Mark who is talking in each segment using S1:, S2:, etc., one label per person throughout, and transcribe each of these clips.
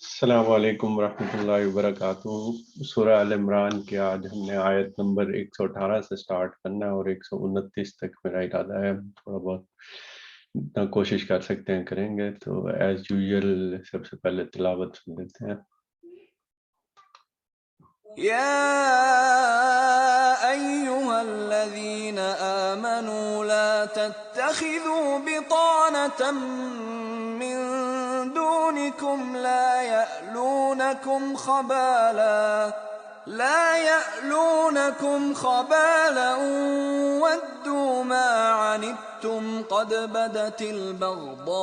S1: السلام علیکم ورحمۃ اللہ وبرکاتہ۔ سورہ ال عمران کے آج ہم نے آیت نمبر 118 سے سٹارٹ کرنا ہے اور 129 تک میرا ارادہ ہے۔ تھوڑا بہت اتنا کوشش کر سکتے ہیں کریں گے، تو ایز یوزول سب سے پہلے تلاوت سن لیتے ہیں۔
S2: يا أيها الذين آمنوا لا تتخذوا بطانة من دونكم لا يألونكم خبالا ودوا ما عنتم قد بدت البغضاء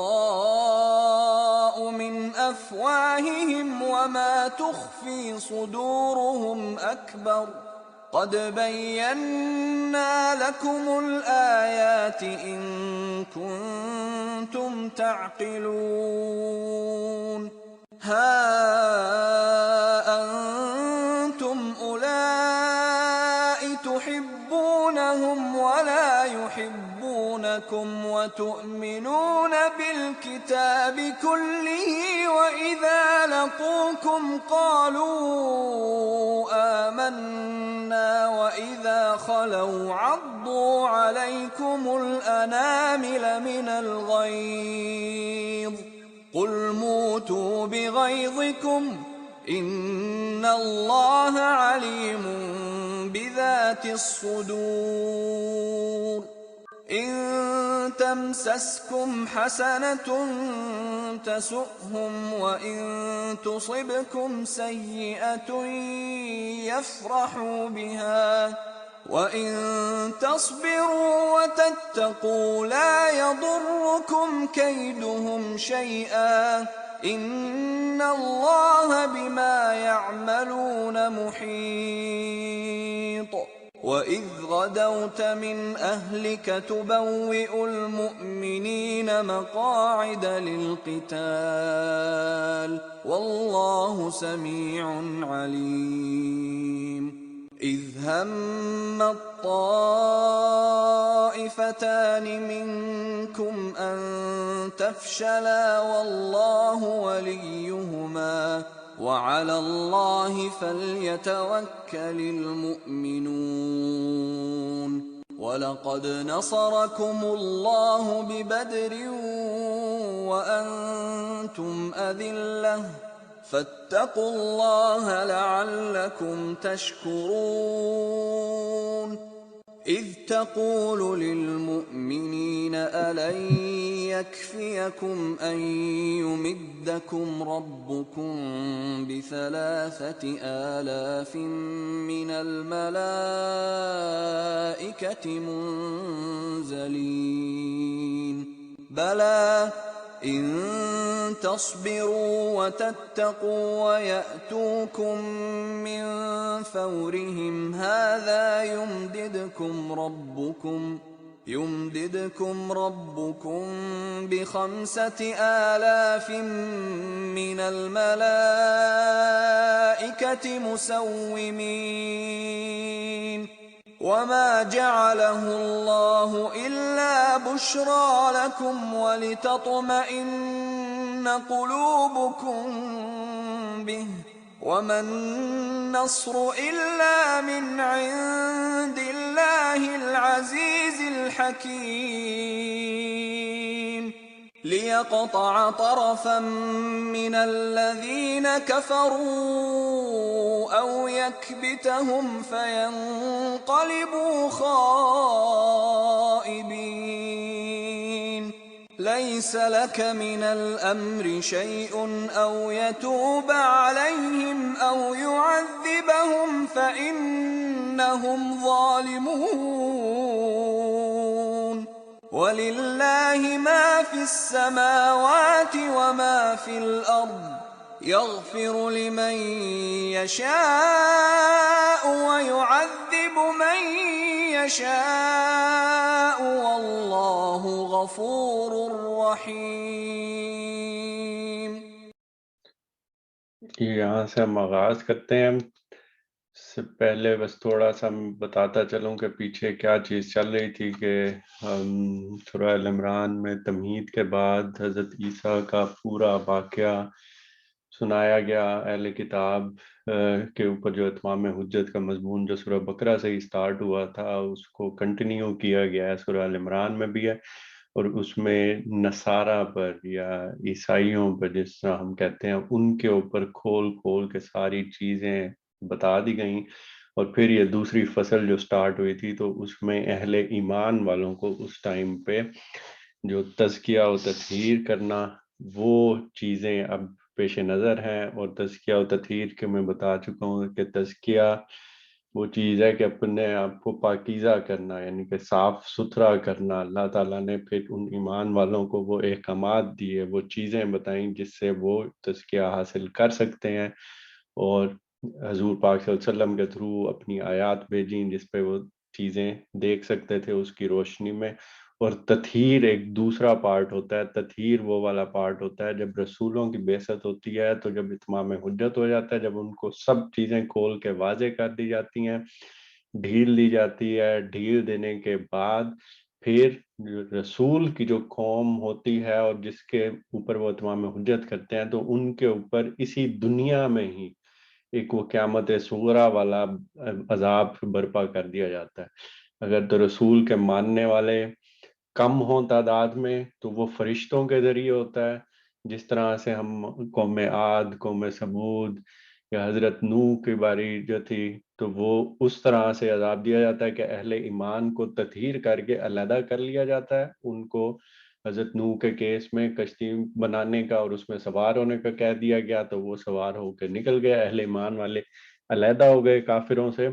S2: من أفواههم وما تخفي صدورهم أكبر قد بينا لكم الآيات إن كنتم تعقلون ها أنتم أولئك تحبونهم ولا يحبونكم وتؤمنون بالكتاب كله وإذا لقوكم قالوا آمنا وإذا خلوا عضوا عليكم الأنامل من الغيظ قل موتوا بغيظكم إن الله عليم بذات الصدور إن تمسسكم حسنة تسؤهم وإن تصبكم سيئة يفرحوا بها وَإِن تَصْبِرُوا وَتَتَّقُوا لَا يَضُرُّكُمْ كَيْدُهُمْ شَيْئًا إِنَّ اللَّهَ بِمَا يَعْمَلُونَ مُحِيطٌ وَإِذْ غَدَوْتَ مِنْ أَهْلِكَ تُبَوِّئُ الْمُؤْمِنِينَ مَقَاعِدَ لِلْقِتَالِ وَاللَّهُ سَمِيعٌ عَلِيمٌ إذ هم الطائفتان منكم أن تفشلا والله وليهما وعلى الله فليتوكل المؤمنون ولقد نصركم الله ببدر وأنتم أذلة فاتقوا الله لعلكم تشكرون إذ تقول للمؤمنين ألن يكفيكم أن يمدكم ربكم ب3,000 من الملائكة منزلين بلى إن تصبروا وتتقوا ويأتوكم من فورهم هذا يمددكم ربكم ب5,000 من الملائكة مسومين وما جعله الله إلا بشرى لكم ولتطمئن قلوبكم به وما النصر إلا من عند الله العزيز الحكيم ليقطع طرفا من الذين كفروا أو يكبتهم فينقلبوا خائبين ليس لك من الأمر شيء أو يتوب عليهم أو يعذبهم فإنهم ظالمون وَلِلَّهِ مَا فِي السَّمَاوَاتِ وَمَا فِي الْأَرْضِ يَغْفِرُ لِمَن يَشَاءُ وَيُعَذِّبُ مَن يَشَاءُ وَاللَّهُ غَفُورٌ رَّحِيمٌ۔
S1: یہاں سے ہم آغاز کرتے ہیں۔ سے پہلے بس تھوڑا سا بتاتا چلوں کہ پیچھے کیا چیز چل رہی تھی کہ سورہ ال عمران میں تمہید کے بعد حضرت عیسیٰ کا پورا واقعہ سنایا گیا اہل کتاب کے اوپر جو اتمام حجت کا مضمون جو سورہ بقرہ سے ہی سٹارٹ ہوا تھا اس کو کنٹینیو کیا گیا ہے، سورہ ال عمران میں بھی ہے، اور اس میں نصارہ پر یا عیسائیوں پر جس طرح ہم کہتے ہیں ان کے اوپر کھول کھول کے ساری چیزیں بتا دی گئیں۔ اور پھر یہ دوسری فصل جو سٹارٹ ہوئی تھی تو اس میں اہل ایمان والوں کو اس ٹائم پہ جو تزکیہ و تطہیر کرنا وہ چیزیں اب پیش نظر ہیں۔ اور تزکیہ و تطہیر کے میں بتا چکا ہوں کہ تزکیہ وہ چیز ہے کہ اپنے آپ کو پاکیزہ کرنا، یعنی کہ صاف ستھرا کرنا۔ اللہ تعالیٰ نے پھر ان ایمان والوں کو وہ احکامات دیے، وہ چیزیں بتائیں جس سے وہ تزکیہ حاصل کر سکتے ہیں، اور حضور پاک صلی اللہ علیہ وسلم کے تھرو اپنی آیات بھیجیں جس پہ وہ چیزیں دیکھ سکتے تھے اس کی روشنی میں۔ اور تطہیر ایک دوسرا پارٹ ہوتا ہے، تطہیر وہ والا پارٹ ہوتا ہے جب رسولوں کی بعثت ہوتی ہے، تو جب اتمام حجت ہو جاتا ہے، جب ان کو سب چیزیں کھول کے واضح کر دی جاتی ہیں، ڈھیل دی جاتی ہے، ڈھیل دینے کے بعد پھر رسول کی جو قوم ہوتی ہے اور جس کے اوپر وہ اتمام حجت کرتے ہیں، تو ان کے اوپر اسی دنیا میں ہی ایک وہ قیامت صغریٰ والا عذاب برپا کر دیا جاتا ہے۔ اگر تو رسول کے ماننے والے کم ہوں تعداد میں تو وہ فرشتوں کے ذریعے ہوتا ہے، جس طرح سے ہم قوم عاد، قوم سمود یا حضرت نوح کی باری جو تھی تو وہ اس طرح سے عذاب دیا جاتا ہے کہ اہل ایمان کو تطہیر کر کے علیحدہ کر لیا جاتا ہے۔ ان کو حضرت نوح کے کیس میں کشتی بنانے کا اور اس میں سوار ہونے کا کہہ دیا گیا تو وہ سوار ہو کے نکل گئے، اہل ایمان والے علیحدہ ہو گئے کافروں سے،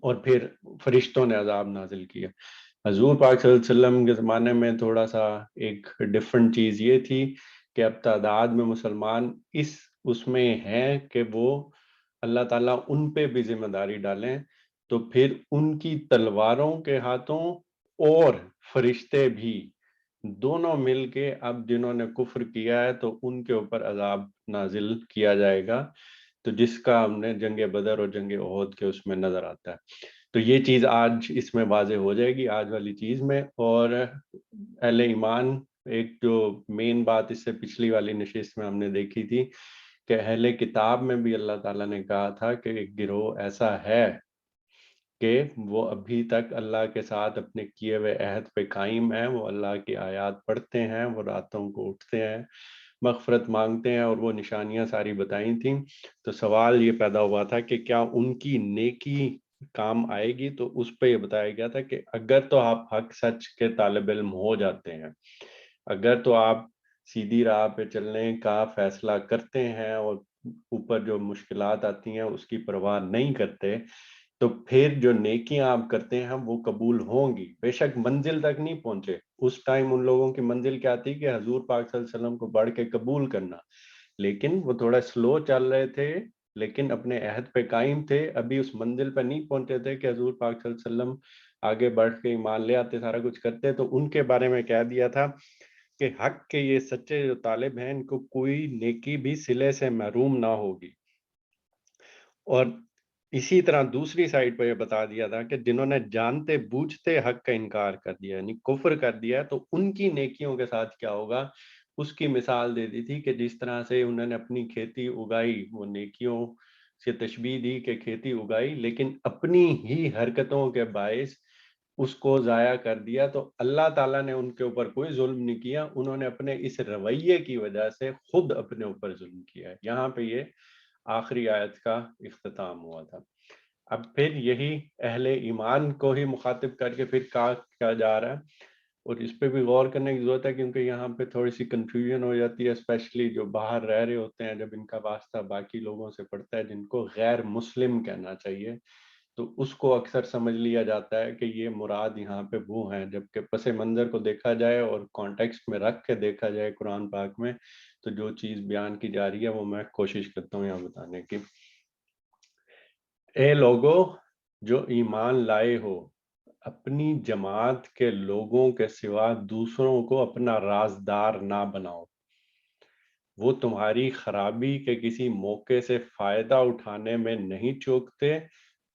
S1: اور پھر فرشتوں نے عذاب نازل کیا۔ حضور پاک صلی اللہ علیہ وسلم کے زمانے میں تھوڑا سا ایک ڈفرنٹ چیز یہ تھی کہ اب تعداد میں مسلمان اس میں ہیں کہ وہ اللہ تعالیٰ ان پہ بھی ذمہ داری ڈالیں، تو پھر ان کی تلواروں کے ہاتھوں اور فرشتے بھی دونوں مل کے اب جنہوں نے کفر کیا ہے تو ان کے اوپر عذاب نازل کیا جائے گا، تو جس کا ہم نے جنگ بدر اور جنگ احد کے اس میں نظر آتا ہے۔ تو یہ چیز آج اس میں واضح ہو جائے گی آج والی چیز میں۔ اور اہل ایمان ایک جو مین بات اس سے پچھلی والی نشست میں ہم نے دیکھی تھی کہ اہل کتاب میں بھی اللہ تعالیٰ نے کہا تھا کہ ایک گروہ ایسا ہے کہ وہ ابھی تک اللہ کے ساتھ اپنے کیے ہوئے عہد پہ قائم ہیں، وہ اللہ کی آیات پڑھتے ہیں، وہ راتوں کو اٹھتے ہیں، مغفرت مانگتے ہیں، اور وہ نشانیاں ساری بتائی تھیں۔ تو سوال یہ پیدا ہوا تھا کہ کیا ان کی نیکی کام آئے گی؟ تو اس پہ یہ بتایا گیا تھا کہ اگر تو آپ حق سچ کے طالب علم ہو جاتے ہیں، اگر تو آپ سیدھی راہ پہ چلنے کا فیصلہ کرتے ہیں اور اوپر جو مشکلات آتی ہیں اس کی پرواہ نہیں کرتے، تو پھر جو نیکیاں آپ کرتے ہیں وہ قبول ہوں گی۔ بے شک منزل تک نہیں پہنچے، اس ٹائم ان لوگوں کی منزل کیا تھی کہ حضور پاک صلی اللہ علیہ وسلم کو بڑھ کے قبول کرنا، لیکن وہ تھوڑا سلو چل رہے تھے، لیکن اپنے عہد پہ قائم تھے، ابھی اس منزل پہ نہیں پہنچے تھے کہ حضور پاک صلی اللہ علیہ وسلم آگے بڑھ کے ایمان لے آتے، سارا کچھ کرتے۔ تو ان کے بارے میں کہہ دیا تھا کہ حق کے یہ سچے جو طالب ہیں ان کو کوئی نیکی بھی صلے سے محروم نہ ہوگی۔ اور اسی طرح دوسری سائڈ پہ یہ بتا دیا تھا کہ جنہوں نے جانتے بوجھتے حق کا انکار کر دیا، یعنی کفر کر دیا، تو ان کی نیکیوں کے ساتھ کیا ہوگا، اس کی مثال دے دی تھی کہ جس طرح سے انہوں نے اپنی کھیتی اگائی، وہ نیکیوں سے تشبیہ دی کہ کھیتی اگائی لیکن اپنی ہی حرکتوں کے باعث اس کو ضائع کر دیا، تو اللہ تعالیٰ نے ان کے اوپر کوئی ظلم نہیں کیا، انہوں نے اپنے اس رویے کی وجہ سے خود اپنے اوپر ظلم کیا ہے۔ یہاں پہ یہ آخری آیت کا اختتام ہوا تھا۔ اب پھر یہی اہل ایمان کو ہی مخاطب کر کے پھر کہا جا رہا ہے، اور اس پہ بھی غور کرنے کی ضرورت ہے کیونکہ یہاں پہ تھوڑی سی کنفیوژن ہو جاتی ہے، اسپیشلی جو باہر رہ رہے ہوتے ہیں، جب ان کا واسطہ باقی لوگوں سے پڑتا ہے جن کو غیر مسلم کہنا چاہیے، تو اس کو اکثر سمجھ لیا جاتا ہے کہ یہ مراد یہاں پہ وہ ہیں، جبکہ پس منظر کو دیکھا جائے اور کانٹیکسٹ میں رکھ کے دیکھا جائے قرآن پاک میں، تو جو چیز بیان کی جا رہی ہے وہ میں کوشش کرتا ہوں یہاں بتانے کی۔ اے لوگو جو ایمان لائے ہو، اپنی جماعت کے لوگوں کے سوا دوسروں کو اپنا رازدار نہ بناؤ، وہ تمہاری خرابی کے کسی موقع سے فائدہ اٹھانے میں نہیں چوکتے،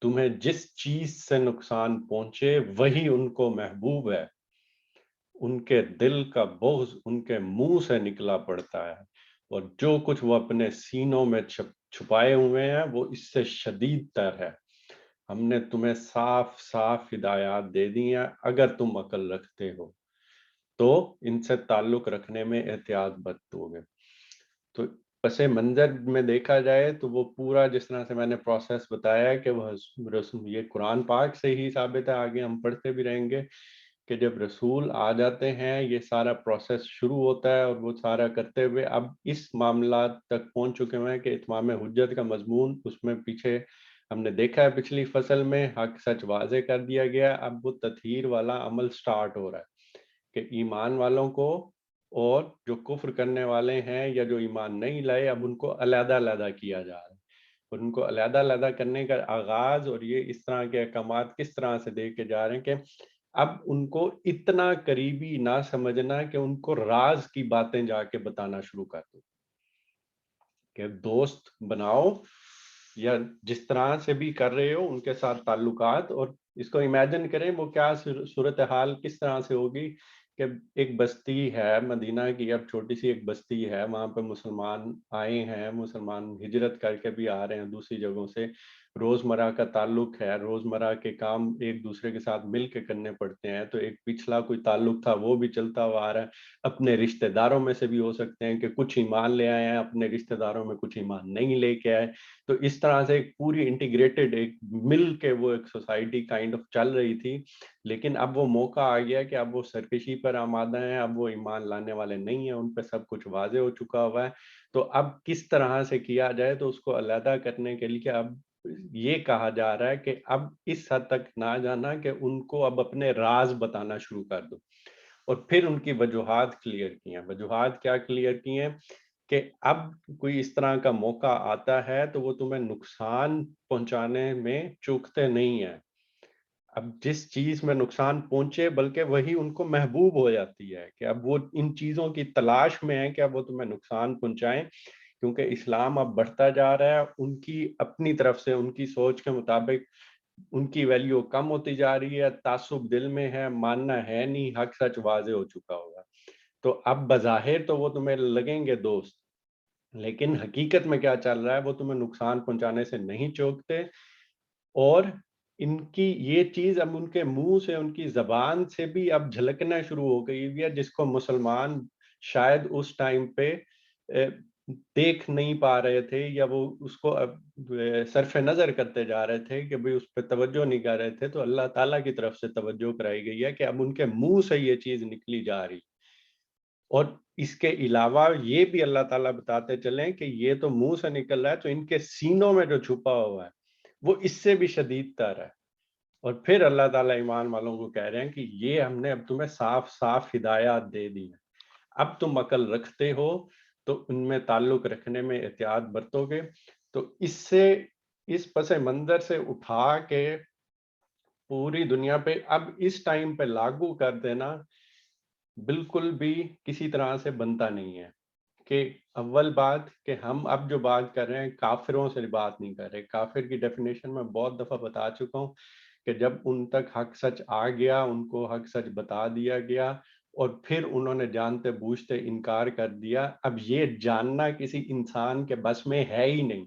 S1: تمہیں جس چیز سے نقصان پہنچے وہی ان کو محبوب ہے، ان کے دل کا بغض ان کے منہ سے نکلا پڑتا ہے، اور جو کچھ وہ اپنے سینوں میں چھپائے ہوئے ہیں وہ اس سے شدید تر ہے. ہم نے تمہیں صاف صاف ہدایات دے دی ہیں اگر تم عقل رکھتے ہو تو ان سے تعلق رکھنے میں احتیاط برتو گے. تو پس منظر میں دیکھا جائے تو وہ پورا جس طرح سے میں نے پروسیس بتایا ہے کہ وہ یہ قرآن پاک سے ہی ثابت ہے, آگے ہم پڑھتے بھی رہیں گے کہ جب رسول آ جاتے ہیں یہ سارا پروسیس شروع ہوتا ہے, اور وہ سارا کرتے ہوئے اب اس معاملات تک پہنچ چکے ہیں کہ اتمام حجت کا مضمون اس میں پیچھے ہم نے دیکھا ہے پچھلی فصل میں حق سچ واضح کر دیا گیا. اب وہ تطہیر والا عمل سٹارٹ ہو رہا ہے کہ ایمان والوں کو اور جو کفر کرنے والے ہیں یا جو ایمان نہیں لائے اب ان کو علیحدہ علیحدہ کیا جا رہا ہے, اور ان کو علیحدہ علیحدہ کرنے کا آغاز اور یہ اس طرح کے احکامات کس طرح سے دے کے جا رہے ہیں کہ اب ان کو اتنا قریبی نہ سمجھنا کہ ان کو راز کی باتیں جا کے بتانا شروع کر دو, کہ دوست بناؤ یا جس طرح سے بھی کر رہے ہو ان کے ساتھ تعلقات, اور اس کو امیجن کریں وہ کیا صورتحال کس طرح سے ہوگی کہ ایک بستی ہے مدینہ کی, اب چھوٹی سی ایک بستی ہے, وہاں پہ مسلمان آئے ہیں, مسلمان ہجرت کر کے بھی آ رہے ہیں دوسری جگہوں سے, روزمرہ کا تعلق ہے, روزمرہ کے کام ایک دوسرے کے ساتھ مل کے کرنے پڑتے ہیں, تو ایک پچھلا کوئی تعلق تھا وہ بھی چلتا ہوا آ رہا ہے. اپنے رشتہ داروں میں سے بھی ہو سکتے ہیں کہ کچھ ایمان لے آئے ہیں, اپنے رشتہ داروں میں کچھ ایمان نہیں لے کے آئے, تو اس طرح سے ایک پوری انٹیگریٹڈ ایک مل کے وہ ایک سوسائٹی کائنڈ آف چل رہی تھی. لیکن اب وہ موقع آ گیا کہ اب وہ سرکشی پر آمادہ ہیں, اب وہ ایمان لانے والے نہیں ہیں, ان پہ سب کچھ واضح ہو چکا ہوا ہے. تو اب کس طرح سے کیا جائے, تو اس کو علیحدہ کرنے کے لیے اب یہ کہا جا رہا ہے کہ اب اس حد تک نہ جانا کہ ان کو اب اپنے راز بتانا شروع کر دو, اور پھر ان کی وجوہات کلیئر کی ہیں. وجوہات کیا کلیئر کی ہیں کہ اب کوئی اس طرح کا موقع آتا ہے تو وہ تمہیں نقصان پہنچانے میں چوکتے نہیں ہیں. اب جس چیز میں نقصان پہنچے بلکہ وہی ان کو محبوب ہو جاتی ہے, کہ اب وہ ان چیزوں کی تلاش میں ہے کہ اب وہ تمہیں نقصان پہنچائیں, کیونکہ اسلام اب بڑھتا جا رہا ہے, ان کی اپنی طرف سے ان کی سوچ کے مطابق ان کی ویلیو کم ہوتی جا رہی ہے, تعصب دل میں ہے, ماننا ہے نہیں, حق سچ واضح ہو چکا ہوگا. تو اب بظاہر تو وہ تمہیں لگیں گے دوست, لیکن حقیقت میں کیا چل رہا ہے وہ تمہیں نقصان پہنچانے سے نہیں چوکتے, اور ان کی یہ چیز اب ان کے منہ سے ان کی زبان سے بھی اب جھلکنا شروع ہو گئی ہے, جس کو مسلمان شاید اس ٹائم پہ دیکھ نہیں پا رہے تھے, یا وہ اس کو صرف نظر کرتے جا رہے تھے کہ بھئی اس پہ توجہ نہیں کر رہے تھے. تو اللہ تعالیٰ کی طرف سے توجہ کرائی گئی ہے کہ اب ان کے منہ سے یہ چیز نکلی جا رہی. اور اس کے علاوہ یہ بھی اللہ تعالیٰ بتاتے چلیں کہ یہ تو منہ سے نکل رہا ہے, تو ان کے سینوں میں جو چھپا ہوا ہے وہ اس سے بھی شدید تر ہے. اور پھر اللہ تعالیٰ ایمان والوں کو کہہ رہے ہیں کہ یہ ہم نے اب تمہیں صاف صاف ہدایات دے دی ہیں, اب تم عقل رکھتے ہو تو ان میں تعلق رکھنے میں احتیاط برتو گے. تو اس سے اس پس منظر سے اٹھا کے پوری دنیا پہ اب اس ٹائم پہ لاگو کر دینا بالکل بھی کسی طرح سے بنتا نہیں ہے. کہ اول بات کہ ہم اب جو بات کر رہے ہیں کافروں سے بات نہیں کر رہے. کافر کی ڈیفینیشن میں بہت دفعہ بتا چکا ہوں کہ جب ان تک حق سچ آ گیا, ان کو حق سچ بتا دیا گیا اور پھر انہوں نے جانتے بوجھتے انکار کر دیا. اب یہ جاننا کسی انسان کے بس میں ہے ہی نہیں,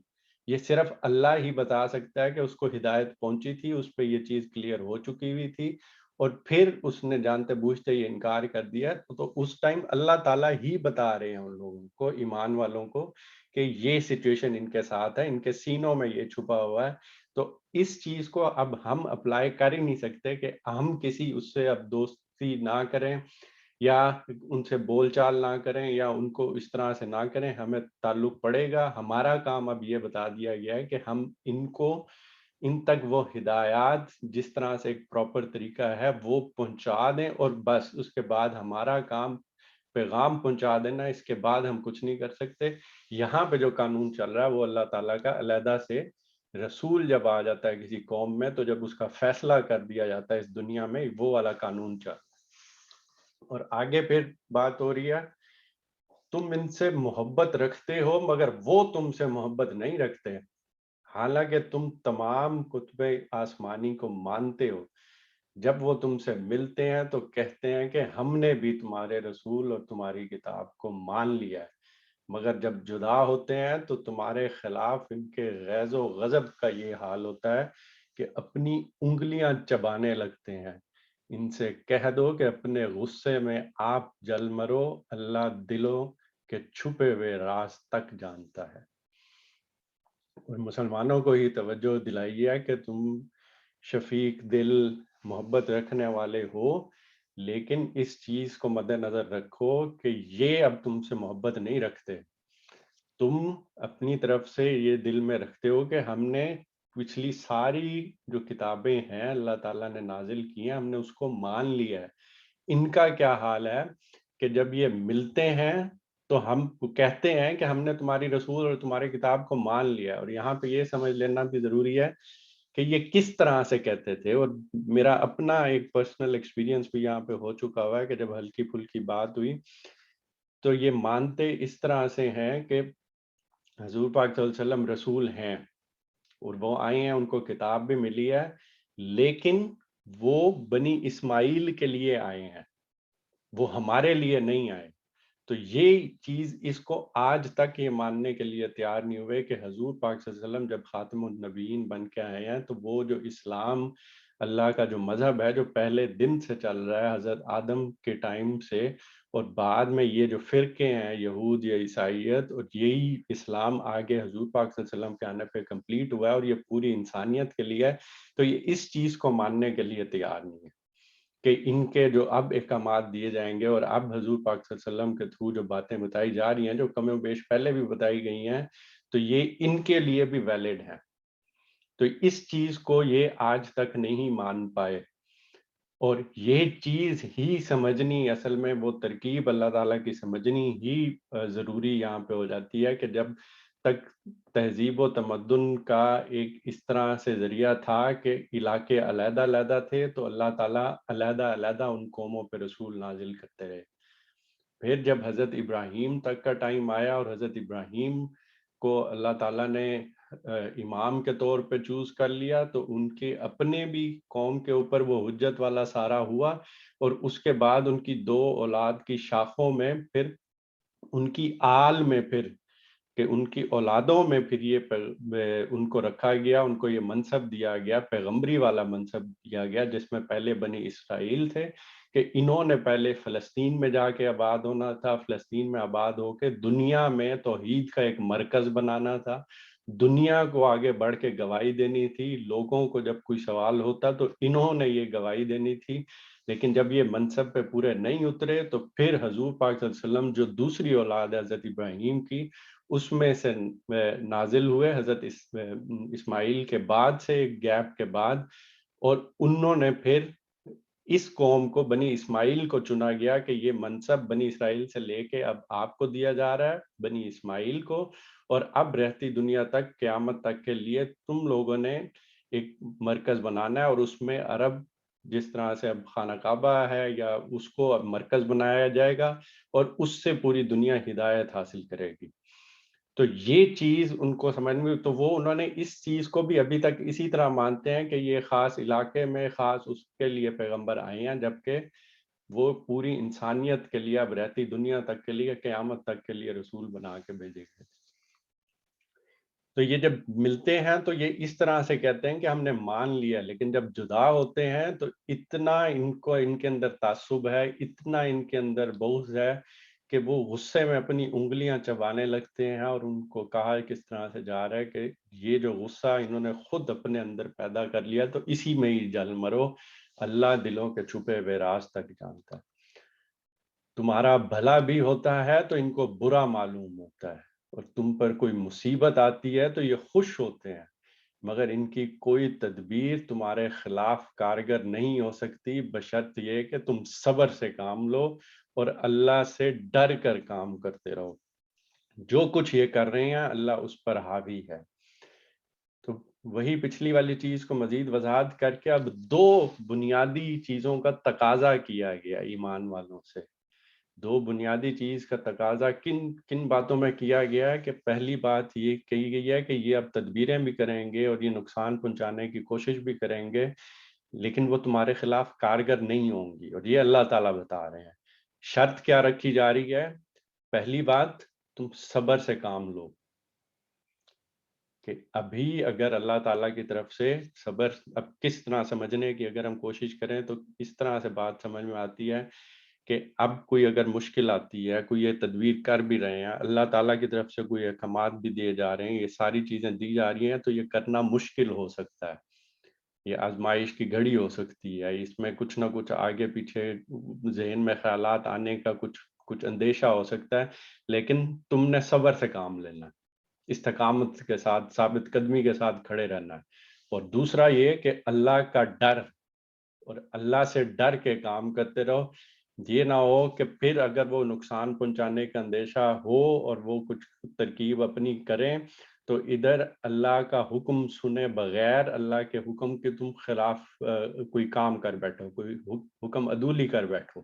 S1: یہ صرف اللہ ہی بتا سکتا ہے کہ اس کو ہدایت پہنچی تھی, اس پہ یہ چیز کلیئر ہو چکی ہوئی تھی, اور پھر اس نے جانتے بوجھتے یہ انکار کر دیا. تو اس ٹائم اللہ تعالیٰ ہی بتا رہے ہیں ان لوگوں کو, ایمان والوں کو, کہ یہ سچویشن ان کے ساتھ ہے, ان کے سینوں میں یہ چھپا ہوا ہے. تو اس چیز کو اب ہم اپلائی کر ہی نہیں سکتے کہ ہم کسی اس سے اب دوستی نہ کریں یا ان سے بول چال نہ کریں یا ان کو اس طرح سے نہ کریں. ہمیں تعلق پڑے گا. ہمارا کام اب یہ بتا دیا گیا ہے کہ ہم ان تک وہ ہدایات جس طرح سے ایک پراپر طریقہ ہے وہ پہنچا دیں, اور بس اس کے بعد ہمارا کام پیغام پہنچا دینا, اس کے بعد ہم کچھ نہیں کر سکتے. یہاں پہ جو قانون چل رہا ہے وہ اللہ تعالیٰ کا علیحدہ سے رسول جب آ جاتا ہے کسی قوم میں, تو جب اس کا فیصلہ کر دیا جاتا ہے اس دنیا میں, وہ والا قانون چل رہا ہے. اور آگے پھر بات ہو رہی ہے تم ان سے محبت رکھتے ہو مگر وہ تم سے محبت نہیں رکھتے, حالانکہ تم تمام کتب آسمانی کو مانتے ہو. جب وہ تم سے ملتے ہیں تو کہتے ہیں کہ ہم نے بھی تمہارے رسول اور تمہاری کتاب کو مان لیا ہے. مگر جب جدا ہوتے ہیں تو تمہارے خلاف ان کے غیظ و غضب کا یہ حال ہوتا ہے کہ اپنی انگلیاں چبانے لگتے ہیں۔ ان سے کہہ دو کہ اپنے غصے میں آپ جل مرو، اللہ دلوں کے چھپے ہوئے راز تک جانتا ہے۔ اور مسلمانوں کو ہی توجہ دلائی ہے کہ تم شفیق دل، محبت رکھنے والے ہو، لیکن اس چیز کو مد نظر رکھو کہ یہ اب تم سے محبت نہیں رکھتے۔ تم اپنی طرف سے یہ دل میں رکھتے ہو کہ ہم نے پچھلی ساری جو کتابیں ہیں اللہ تعالیٰ نے نازل کی ہیں، ہم نے اس کو مان لیا ہے۔ ان کا کیا حال ہے کہ جب یہ ملتے ہیں تو ہم کہتے ہیں کہ ہم نے تمہاری رسول اور تمہاری کتاب کو مان لیا، اور یہاں پہ یہ سمجھ لینا بھی ضروری ہے کہ یہ کس طرح سے کہتے تھے۔ اور میرا اپنا ایک پرسنل ایکسپیرینس بھی یہاں پہ ہو چکا ہوا ہے کہ جب ہلکی پھلکی بات ہوئی تو یہ مانتے اس طرح سے ہیں کہ حضور پاک صلی اللہ علیہ وسلم رسول ہیں اور وہ آئے ہیں، ان کو کتاب بھی ملی ہے، لیکن وہ بنی اسماعیل کے لیے آئے ہیں، وہ ہمارے لیے نہیں آئے۔ تو یہ چیز اس کو آج تک یہ ماننے کے لیے تیار نہیں ہوئے کہ حضور پاک صلی اللہ علیہ وسلم جب خاتم النبیین بن کے آئے ہیں تو وہ جو اسلام اللہ کا جو مذہب ہے جو پہلے دن سے چل رہا ہے حضرت آدم کے ٹائم سے، اور بعد میں یہ جو فرقے ہیں یہود یا عیسائیت، اور یہی اسلام آگے حضور پاک صلی اللہ علیہ وسلم کے آنے پہ کمپلیٹ ہوا ہے اور یہ پوری انسانیت کے لیے ہے، تو یہ اس چیز کو ماننے کے لیے تیار نہیں ہے کہ ان کے جو اب احکامات دیے جائیں گے اور اب حضور پاک صلی اللہ علیہ وسلم کے تھرو جو باتیں بتائی جا رہی ہیں جو کم و بیش پہلے بھی بتائی گئی ہیں تو یہ ان کے لیے بھی ویلڈ ہیں۔ تو اس چیز کو یہ آج تک نہیں مان پائے، اور یہ چیز ہی سمجھنی اصل میں وہ ترکیب اللہ تعالیٰ کی سمجھنی ہی ضروری یہاں پہ ہو جاتی ہے کہ جب تک تہذیب و تمدن کا ایک اس طرح سے ذریعہ تھا کہ علاقے علیحدہ علیحدہ تھے تو اللہ تعالیٰ علیحدہ علیحدہ ان قوموں پہ رسول نازل کرتے رہے۔ پھر جب حضرت ابراہیم تک کا ٹائم آیا اور حضرت ابراہیم کو اللہ تعالیٰ نے امام کے طور پہ چوز کر لیا تو ان کے اپنے بھی قوم کے اوپر وہ حجت والا سارا ہوا، اور اس کے بعد ان کی دو اولاد کی شاخوں میں پھر ان کی آل میں پھر کہ ان کی اولادوں میں پھر یہ ان کو رکھا گیا، ان کو یہ منصب دیا گیا، پیغمبری والا منصب دیا گیا، جس میں پہلے بنی اسرائیل تھے کہ انہوں نے پہلے فلسطین میں جا کے آباد ہونا تھا، فلسطین میں آباد ہو کے دنیا میں توحید کا ایک مرکز بنانا تھا، دنیا کو آگے بڑھ کے گواہی دینی تھی، لوگوں کو جب کوئی سوال ہوتا تو انہوں نے یہ گواہی دینی تھی۔ لیکن جب یہ منصب پہ پورے نہیں اترے تو پھر حضور پاک صلی اللہ علیہ وسلم جو دوسری اولاد ہے حضرت ابراہیم کی اس میں سے نازل ہوئے حضرت اسماعیل کے بعد سے ایک گیپ کے بعد، اور انہوں نے پھر اس قوم کو بنی اسماعیل کو چنا گیا کہ یہ منصب بنی اسرائیل سے لے کے اب آپ کو دیا جا رہا ہے بنی اسماعیل کو، اور اب رہتی دنیا تک قیامت تک کے لیے تم لوگوں نے ایک مرکز بنانا ہے، اور اس میں عرب جس طرح سے اب خانہ کعبہ ہے یا اس کو اب مرکز بنایا جائے گا اور اس سے پوری دنیا ہدایت حاصل کرے گی۔ تو یہ چیز ان کو سمجھ میں تو وہ انہوں نے اس چیز کو بھی ابھی تک اسی طرح مانتے ہیں کہ یہ خاص علاقے میں خاص اس کے لیے پیغمبر آئے ہیں، جبکہ وہ پوری انسانیت کے لیے اب رہتی دنیا تک کے لیے قیامت تک کے لیے رسول بنا کے بھیجے گئے تھے۔ تو یہ جب ملتے ہیں تو یہ اس طرح سے کہتے ہیں کہ ہم نے مان لیا، لیکن جب جدا ہوتے ہیں تو اتنا ان کے اندر تعصب ہے، اتنا ان کے اندر بغض ہے کہ وہ غصے میں اپنی انگلیاں چبانے لگتے ہیں، اور ان کو کہا کس طرح سے جا رہا ہے کہ یہ جو غصہ انہوں نے خود اپنے اندر پیدا کر لیا تو اسی میں ہی جل مرو، اللہ دلوں کے چھپے ہوئے راز تک جانتا ہے۔ تمہارا بھلا بھی ہوتا ہے تو ان کو برا معلوم ہوتا ہے، اور تم پر کوئی مصیبت آتی ہے تو یہ خوش ہوتے ہیں، مگر ان کی کوئی تدبیر تمہارے خلاف کارگر نہیں ہو سکتی بشرط یہ کہ تم صبر سے کام لو اور اللہ سے ڈر کر کام کرتے رہو۔ جو کچھ یہ کر رہے ہیں اللہ اس پر حاوی ہے۔ تو وہی پچھلی والی چیز کو مزید وضاحت کر کے اب دو بنیادی چیزوں کا تقاضا کیا گیا ایمان والوں سے۔ دو بنیادی چیز کا تقاضا کن کن باتوں میں کیا گیا ہے کہ پہلی بات یہ کہی گئی ہے کہ یہ اب تدبیریں بھی کریں گے اور یہ نقصان پہنچانے کی کوشش بھی کریں گے، لیکن وہ تمہارے خلاف کارگر نہیں ہوں گی، اور یہ اللہ تعالیٰ بتا رہے ہیں۔ شرط کیا رکھی جا رہی ہے؟ پہلی بات تم صبر سے کام لو، کہ ابھی اگر اللہ تعالیٰ کی طرف سے صبر، اب کس طرح سمجھنے کی اگر ہم کوشش کریں تو اس طرح سے بات سمجھ میں آتی ہے کہ اب کوئی اگر مشکل آتی ہے، کوئی یہ تدبیر کر بھی رہے ہیں، اللہ تعالیٰ کی طرف سے کوئی احکامات بھی دیے جا رہے ہیں، یہ ساری چیزیں دی جا رہی ہیں، تو یہ کرنا مشکل ہو سکتا ہے، یہ آزمائش کی گھڑی ہو سکتی ہے، اس میں کچھ نہ کچھ آگے پیچھے ذہن میں خیالات آنے کا کچھ اندیشہ ہو سکتا ہے، لیکن تم نے صبر سے کام لینا ہے، استقامت کے ساتھ، ثابت قدمی کے ساتھ کھڑے رہنا ہے۔ اور دوسرا یہ کہ اللہ کا ڈر، اور اللہ سے ڈر کے کام کرتے رہو، یہ نہ ہو کہ پھر اگر وہ نقصان پہنچانے کا اندیشہ ہو اور وہ کچھ ترکیب اپنی کریں تو ادھر اللہ کا حکم سنے بغیر اللہ کے حکم کے تم خلاف کوئی کام کر بیٹھو، کوئی حکم عدولی کر بیٹھو۔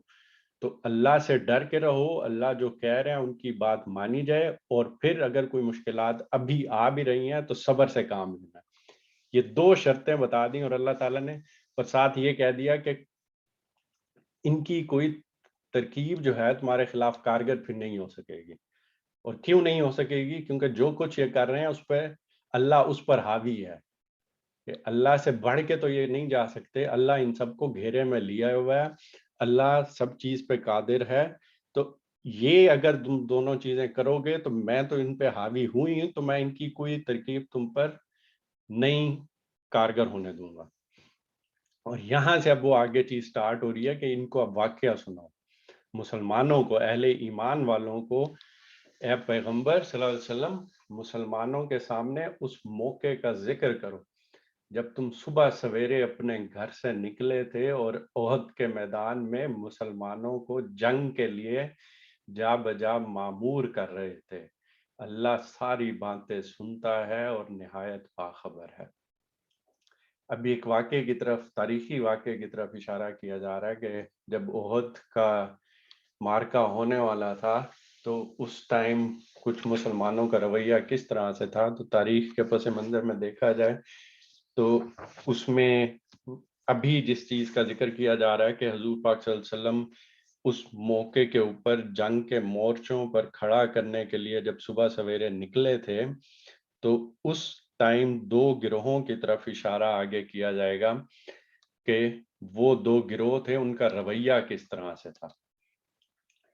S1: تو اللہ سے ڈر کے رہو، اللہ جو کہہ رہے ہیں ان کی بات مانی جائے، اور پھر اگر کوئی مشکلات ابھی آ بھی رہی ہیں تو صبر سے کام لینا ہے۔ یہ دو شرطیں بتا دیں، اور اللہ تعالیٰ نے اور ساتھ یہ کہہ دیا کہ ان کی کوئی ترکیب جو ہے تمہارے خلاف کارگر پھر نہیں ہو سکے گی۔ اور کیوں نہیں ہو سکے گی؟ کیونکہ جو کچھ یہ کر رہے ہیں اس پہ اللہ اس پر حاوی ہے، کہ اللہ سے بڑھ کے تو یہ نہیں جا سکتے، اللہ ان سب کو گھیرے میں لیا ہوا ہے، اللہ سب چیز پہ قادر ہے۔ تو یہ اگر تم دونوں چیزیں کرو گے تو میں تو ان پہ حاوی ہوں ہی، تو میں ان کی کوئی ترکیب تم پر نہیں کارگر ہونے دوں گا۔ اور یہاں سے اب وہ آگے چیز سٹارٹ ہو رہی ہے کہ ان کو اب واقعہ سناؤ، مسلمانوں کو، اہل ایمان والوں کو، اے پیغمبر صلی اللہ علیہ وسلم مسلمانوں کے سامنے اس موقع کا ذکر کرو جب تم صبح سویرے اپنے گھر سے نکلے تھے اور احد کے میدان میں مسلمانوں کو جنگ کے لیے جا بجا معمور کر رہے تھے۔ اللہ ساری باتیں سنتا ہے اور نہایت باخبر ہے۔ ابھی ایک واقعے کی طرف، تاریخی واقعے کی طرف اشارہ کیا جا رہا ہے کہ جب احد کا مارکا ہونے والا تھا تو اس ٹائم کچھ مسلمانوں کا رویہ کس طرح سے تھا، تو تاریخ کے پس منظر میں دیکھا جائے تو اس میں ابھی جس چیز کا ذکر کیا جا رہا ہے کہ حضور پاک صلی اللہ علیہ وسلم اس موقع کے اوپر جنگ کے مورچوں پر کھڑا کرنے کے لیے جب صبح سویرے نکلے تھے تو اس ٹائم دو گروہوں کی طرف اشارہ آگے کیا جائے گا کہ وہ دو گروہ تھے، ان کا رویہ کس طرح سے تھا۔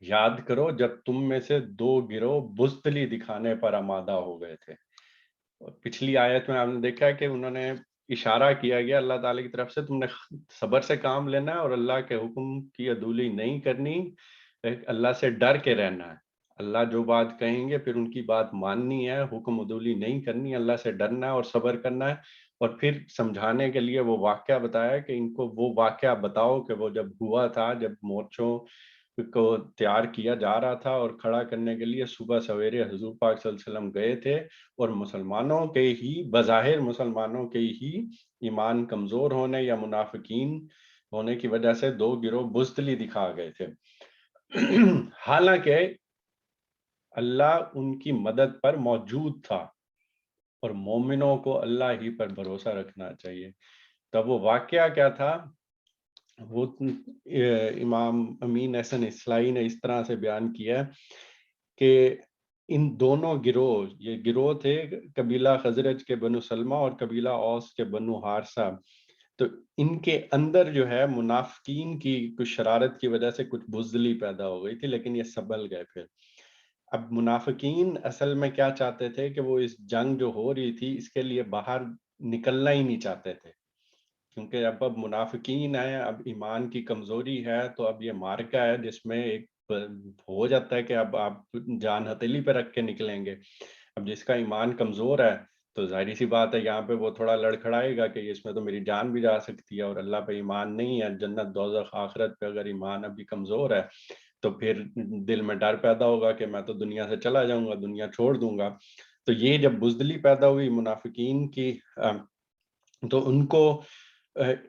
S1: یاد کرو جب تم میں سے دو گروہ بزدلی دکھانے پر آمادہ ہو گئے تھے، اور پچھلی آیت میں آپ نے دیکھا ہے کہ انہوں نے اشارہ کیا گیا اللہ تعالیٰ کی طرف سے، تم نے صبر سے کام لینا ہے اور اللہ کے حکم کی عدولی نہیں کرنی، اللہ سے ڈر کے رہنا ہے، اللہ جو بات کہیں گے پھر ان کی بات ماننی ہے، حکم عدولی نہیں کرنی، اللہ سے ڈرنا ہے اور صبر کرنا ہے۔ اور پھر سمجھانے کے لیے وہ واقعہ بتایا کہ ان کو وہ واقعہ بتاؤ کہ وہ جب ہوا تھا، جب مورچوں کو تیار کیا جا رہا تھا اور کھڑا کرنے کے لیے صبح سویرے حضور پاک صلی اللہ علیہ وسلم گئے تھے، اور مسلمانوں کے ہی بظاہر مسلمانوں کے ہی ایمان کمزور ہونے یا منافقین ہونے کی وجہ سے دو گروہ بزدلی دکھا گئے تھے۔ حالانکہ اللہ ان کی مدد پر موجود تھا اور مومنوں کو اللہ ہی پر بھروسہ رکھنا چاہیے۔ تب وہ واقعہ کیا تھا؟ وہ امام امین احسن اصلاحی نے اس طرح سے بیان کیا کہ ان دونوں گروہ، یہ گروہ تھے قبیلہ خزرج کے بنو سلمہ اور قبیلہ اوس کے بنو حارثہ، تو ان کے اندر جو ہے منافقین کی کچھ شرارت کی وجہ سے کچھ بزدلی پیدا ہو گئی تھی، لیکن یہ سنبھل گئے پھر۔ اب منافقین اصل میں کیا چاہتے تھے کہ وہ اس جنگ جو ہو رہی تھی اس کے لیے باہر نکلنا ہی نہیں چاہتے تھے، کیونکہ اب منافقین ہیں، اب ایمان کی کمزوری ہے، تو اب یہ مارکا ہے جس میں ایک ہو جاتا ہے کہ اب آپ جان ہتھیلی پہ رکھ کے نکلیں گے۔ اب جس کا ایمان کمزور ہے تو ظاہری سی بات ہے یہاں پہ وہ تھوڑا لڑکھڑائے گا کہ اس میں تو میری جان بھی جا سکتی ہے، اور اللہ پہ ایمان نہیں ہے، جنت دوزخ آخرت پہ اگر ایمان ابھی کمزور ہے تو پھر دل میں ڈر پیدا ہوگا کہ میں تو دنیا سے چلا جاؤں گا، دنیا چھوڑ دوں گا۔ تو یہ جب بزدلی پیدا ہوئی منافقین کی، تو ان کو